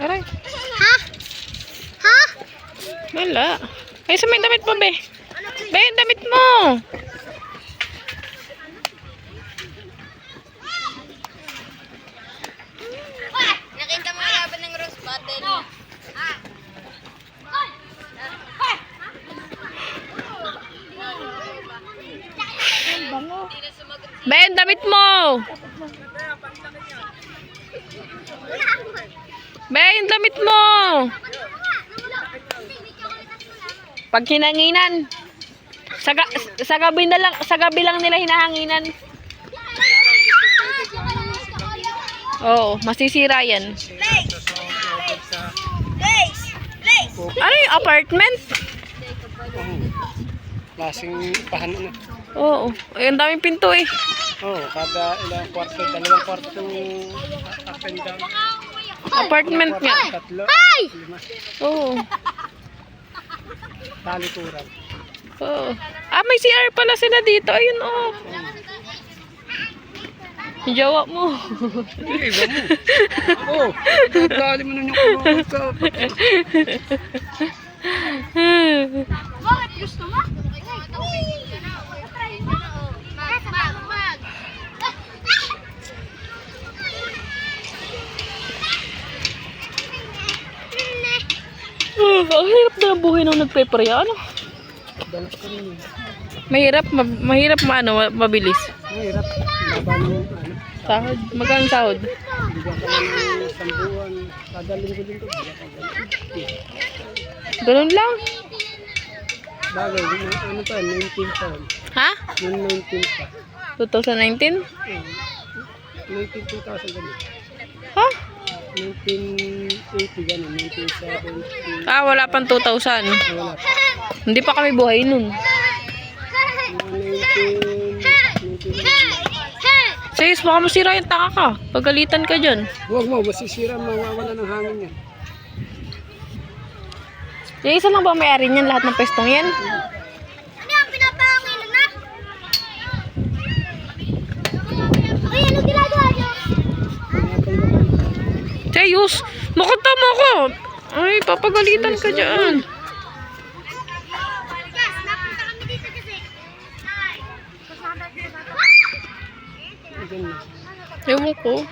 Aray. Ha? Ha? Wala. Ay, sa may damit mo, be. Be, yung damit mo. Nakita mo yung laban ng rose bottle. Be, yung damit mo. Be, yung damit mo. Pag hinanginan. Sa gabi na lang, sa gabi lang nila hinahanginan. Oo, masisira yan. Ano yung apartment? Klaseng pahanan na. Oo, ay, ang daming pinto eh. Oo, kada ilang kwarto, dalawang kwarto up and down. Apartment nga. Tatlo, lima. Oo. Talikuran. Oo. Ah, may CR pala sila dito. Ayun, oh. Yung jowa mo. Iba mo. Oo, dali mo na yung kulungan ka. Bakit gusto mo? Ang hirap na ang buhay nung nagpe-pray. Ano? Dalas ka rin. Mahirap mabilis. Mahirap. Laban mo, Sahod. Magkano sahod? bigyan ka lang ng isang buwan. Kada linggo-linggo, bigyan ka lang. Ganun lang. Bagay, ano pa, 19 pa. Ha? Yung 19 pa. 2019? 19, 2000 ganun. Ha? 1980 ganun, 1970. Ah, wala pang 2000. Wala pa. Hindi pa kami buhay nun. Sis, baka masira yung taka ka. Pagalitan ka dyan. Huwag mo, masisira, mawawala ng hangin yan. Yung isa lang ba may-ari niyan? Lahat ng pestong yan? Ano yung pinapangin na? Uy, ano ginagawa niyo? Teyus, makita mo ako. Ay, papagalitan ka dyan. Yes, napunta kami dito kasi. Ganun. Ewan ko.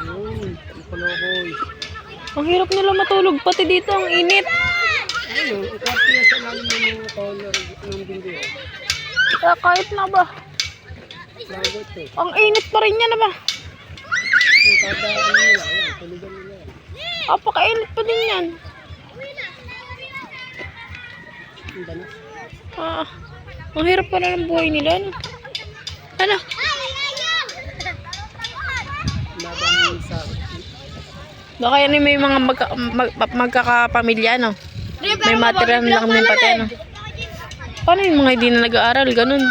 Ayun, nakalokoy. Ang hirap nila matulog. Pati dito, ang init. Ayun, ang kwarto yan sa lalim ng mga color ng bindi. Kaya kahit na ba? Lagot eh. Ang init pa rin yan na ba? Yung kada ano nila, yan, tuligan nila yan. Kapakainit pa din yan. Ang banas. Ah, ang hirap pala ng buhay nila. Ano? Ano? Laban yung sa... Baka yan may mga magkakapamilya, no? May material lang din pati, ano? Paano yung mga hindi na nag-aaral? Ganun.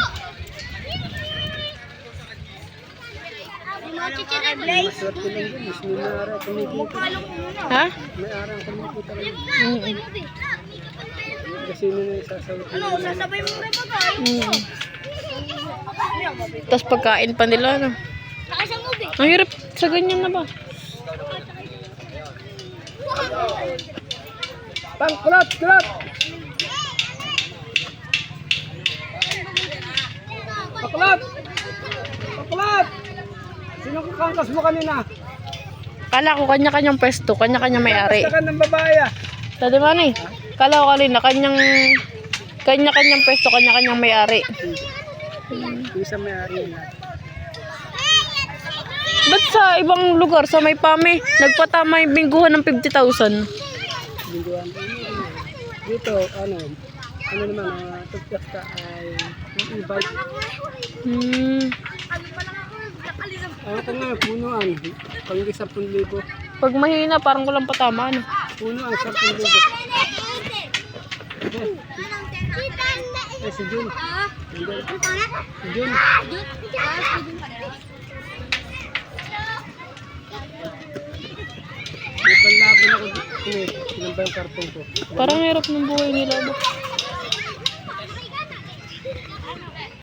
Maswerte lang yun, mas may araw kumikita. Ha? May araw kumikita lang. Mm. Kasi yun yung sasawit nila. Sasabay mo na ba kayo? Mm. Tapos pagkain pa nila, no? Nakasang ubi. Ang hirap sa ganyan na ba? Pang, kulat, kulat! Pakulat! Pakulat! Sino kangkas mo kanina? Kala ko kanya-kanyang pwesto, kanya-kanyang may-ari. Basta ka ng babae ah. Dati man eh. Kala ko kanina, kanya-kanyang pwesto, kanya-kanyang may-ari. Isa may-ari na. Ba't sa ibang lugar, sa may pame, nagpatama yung bingguhan ng 50,000? Lingguan. Dito, ano naman, tugtas ka ay e-bike. Ano ka nga, punuan. Panggi 10,000. Pag mahina, parang walang patama, ano? Punuan, 10,000. Eh, si Jun. Si Jun. May panlaban ako. Ilan ba yung karton ko? Parang hirap ng buhay nila. Ba?